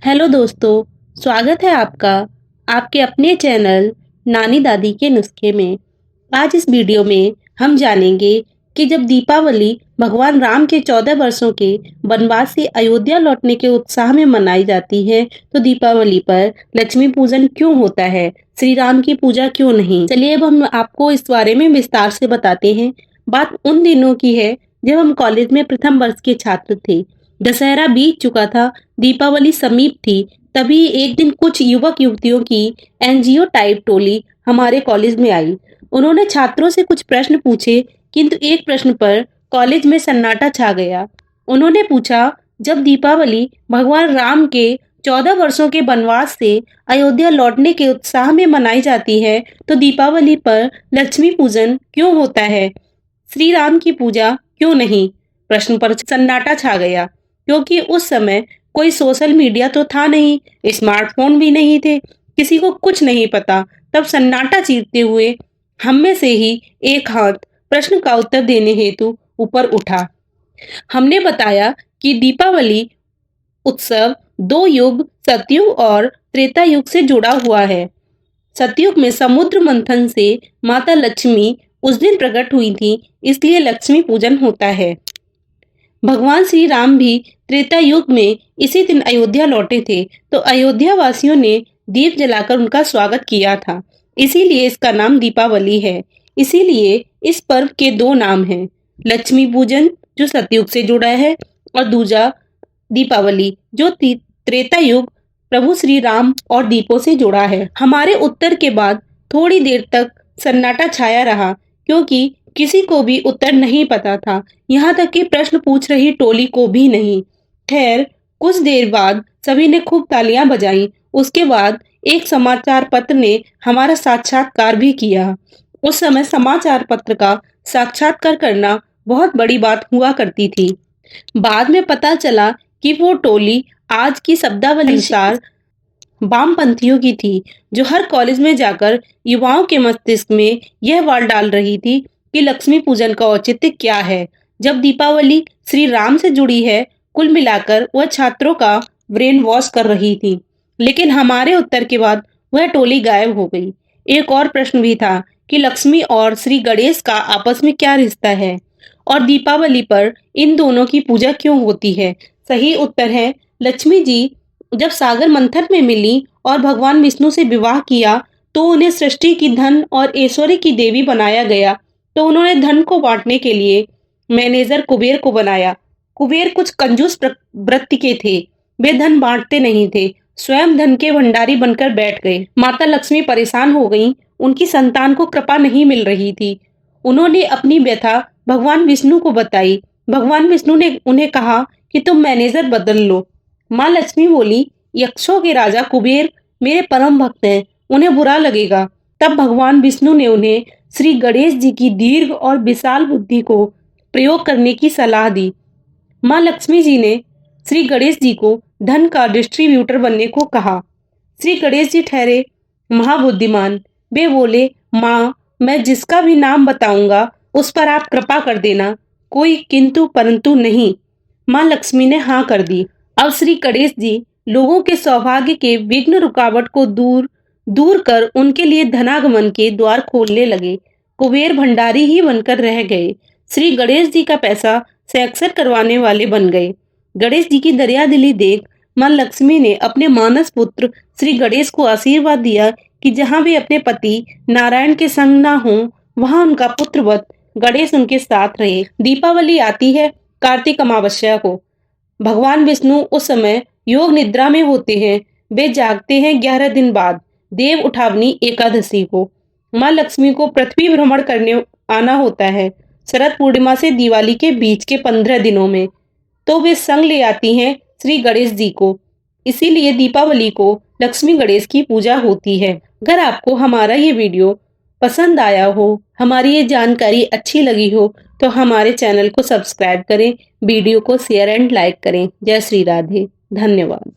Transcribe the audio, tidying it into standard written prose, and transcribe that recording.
Hello दोस्तों, स्वागत है आपका आपके अपने चैनल नानी दादी के नुस्खे में। आज इस वीडियो में हम जानेंगे कि जब दीपावली भगवान राम के 14 वर्षों के वनवास से अयोध्या लौटने के उत्साह में मनाई जाती है, तो दीपावली पर लक्ष्मी पूजन क्यों होता है, श्री राम की पूजा क्यों नहीं। चलिए अब हम आपको इस बारे में विस्तार से बताते हैं। बात उन दिनों की है जब हम कॉलेज में प्रथम वर्ष के छात्र थे। दशहरा बीत चुका था, दीपावली समीप थी। तभी एक दिन कुछ युवक युवतियों की एनजीओ टाइप टोली हमारे कॉलेज में आई। उन्होंने छात्रों से कुछ प्रश्न पूछे, किंतु एक प्रश्न पर कॉलेज में सन्नाटा छा गया। उन्होंने पूछा, जब दीपावली भगवान राम के 14 वर्षों के वनवास से अयोध्या लौटने के उत्साह में मनाई जाती है, तो दीपावली पर लक्ष्मी पूजन क्यों होता है, श्री राम की पूजा क्यों नहीं। प्रश्न पर सन्नाटा छा गया, क्योंकि उस समय कोई सोशल मीडिया तो था नहीं, स्मार्टफोन भी नहीं थे, किसी को कुछ नहीं पता। तब सन्नाटा चीरते हुए हम में से ही एक हाथ प्रश्न का उत्तर देने हेतु ऊपर उठा। हमने बताया कि दीपावली उत्सव दो युग सतयुग और त्रेता युग से जुड़ा हुआ है। सतयुग में समुद्र मंथन से माता लक्ष्मी उस दिन प्रकट हुई थी, इसलिए लक्ष्मी पूजन होता है। भगवान श्री राम भी त्रेता युग में इसी दिन अयोध्या लौटे थे, तो अयोध्या वासियों ने दीप जलाकर उनका स्वागत किया था, इसीलिए इसका नाम दीपावली है। इसीलिए इस पर्व के दो नाम हैं, लक्ष्मी पूजन जो सतयुग से जुड़ा है, और दूजा दीपावली जो त्रेता युग प्रभु श्री राम और दीपों से जुड़ा है। हमारे उत्तर के बाद थोड़ी देर तक सन्नाटा छाया रहा, क्योंकि किसी को भी उत्तर नहीं पता था, यहाँ तक कि प्रश्न पूछ रही टोली को भी नहीं। खैर, कुछ देर बाद सभी ने खूब तालियां बजाईं। उसके बाद एक समाचार पत्र ने हमारा साक्षात्कार भी किया। उस समय समाचार पत्र का साक्षात्कार करना बहुत बड़ी बात हुआ करती थी। बाद में पता चला कि वो टोली आज की शब्दावली अनुसार वामपंथियों की थी, जो हर कॉलेज में जाकर युवाओं के मस्तिष्क में यह बात डाल रही थी कि लक्ष्मी पूजन का औचित्य क्या है, जब दीपावली श्री राम से जुड़ी है। कुल मिलाकर वह छात्रों का ब्रेन वॉश कर रही थी। लेकिन हमारे उत्तर के बाद वह टोली गायब हो गई। एक और प्रश्न भी था कि लक्ष्मी और श्री गणेश का आपस में क्या रिश्ता है, और दीपावली पर इन दोनों की पूजा क्यों होती है। सही उत्तर है, लक्ष्मी जी जब सागर मंथन में मिली और भगवान विष्णु से विवाह किया, तो उन्हें सृष्टि की धन और ऐश्वर्य की देवी बनाया गया। तो उन्होंने धन को बांटने के लिए मैनेजर कुबेर को बनाया। कुबेर कुछ कंजूस वृत्ति के थे, वे धन बांटते नहीं थे, स्वयं धन के भंडारी बनकर बैठ गए। माता लक्ष्मी परेशान हो गईं, उनकी संतान को कृपा नहीं मिल रही थी। उन्होंने अपनी व्यथा भगवान विष्णु को बताई। भगवान विष्णु ने उन्हें कहा कि तुम मैनेजर बदल लो। माँ लक्ष्मी बोली, यक्षों के राजा कुबेर मेरे परम भक्त हैं, उन्हें बुरा लगेगा। तब भगवान विष्णु ने उन्हें श्री गणेश जी की दीर्घ और विशाल बुद्धि को प्रयोग करने की सलाह दी। माँ लक्ष्मी जी ने श्री गणेश जी को धन का डिस्ट्रीब्यूटर बनने को कहा। श्री गणेश जी ठहरे महाबुद्धिमान। वे बोले, माँ, मैं जिसका भी नाम बताऊंगा उस पर आप कृपा कर देना, कोई किंतु परंतु नहीं। माँ लक्ष्मी ने हाँ कर दी। अब श्री गणेश जी लोगों के सौभाग्य के विघ्न रुकावट को दूर दूर कर उनके लिए धनागमन के द्वार खोलने लगे। कुबेर भंडारी ही बनकर रह गए। श्री गणेश जी का पैसा सैंक्शन करवाने वाले बन गए। गणेश जी की दरियादिली देख माँ लक्ष्मी ने अपने मानस पुत्र श्री गणेश को आशीर्वाद दिया कि जहाँ भी अपने पति नारायण के संग ना हो, वहाँ उनका पुत्रवत गणेश उनके साथ रहे। दीपावली आती है कार्तिक अमावस्या को। भगवान विष्णु उस समय योग निद्रा में होते हैं। वे जागते हैं 11 दिन बाद, देव उठावनी एकादशी को। माँ लक्ष्मी को पृथ्वी भ्रमण करने आना होता है शरद पूर्णिमा से दिवाली के बीच के 15 दिनों में, तो वे संग ले आती हैं श्री गणेश जी को। इसीलिए दीपावली को लक्ष्मी गणेश की पूजा होती है। अगर आपको हमारा ये वीडियो पसंद आया हो, हमारी ये जानकारी अच्छी लगी हो, तो हमारे चैनल को सब्सक्राइब करें, वीडियो को शेयर एंड लाइक करें। जय श्री राधे, धन्यवाद।